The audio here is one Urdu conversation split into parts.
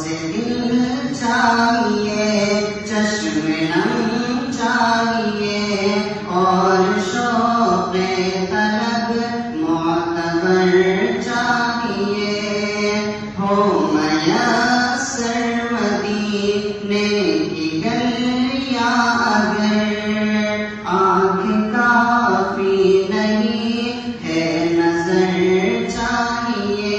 سے دل چاہیے، چشم نم چاہیے، اور شوق طلب معتبر چاہیے، ہو میسر مدینے کی گلیاں اگر آنکھ کافی نہیں ہے نظر چاہیے،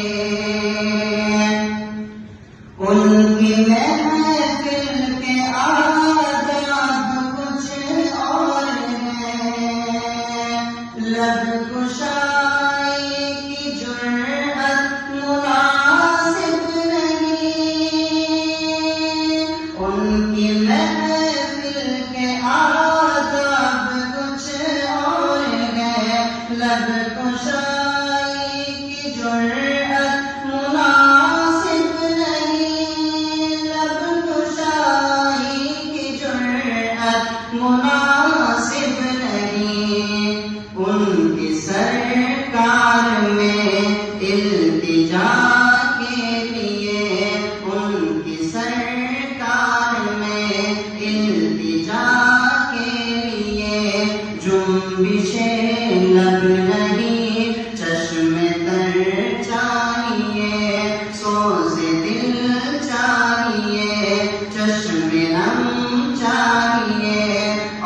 ان کی محفل کے آداب کچھ اور ہیں، لب کشائی کی جرأت مناسب نہیں، ان کی محفل کے آداب کچھ اور ہیں، لب کشائی کی جرأت مناسب نہیں، لب کشائی کی جرأت مناسب نہیں، ان کی سرکار میں التجا کے لیے، ان کی سرکار میں التجا کے لیے جنبش لب نہیں چشم تر چاہیے، سوز دل چاہیے، چشم نم چاہیے،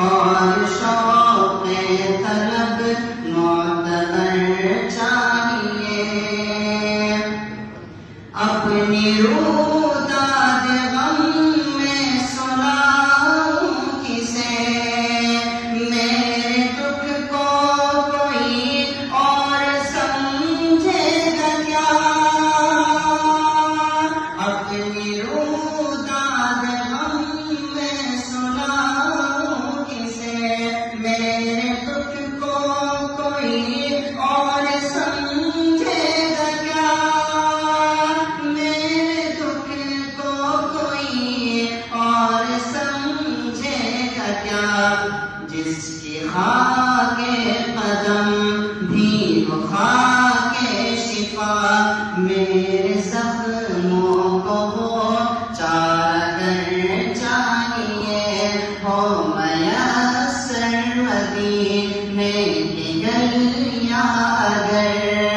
اور شوق طلب معتبر چاہیے، اپنی روداد غم میں سناؤں کسے، میرے دکھ کو کوئی اور سمجھے گا کیا، اپنی روداد غم میں سناؤں کسے، میرے دکھ کو کوئی اور سمجھے گا کیا، میرے دکھ کو کوئی اور سمجھے گا کیا، جس کی خاک قدم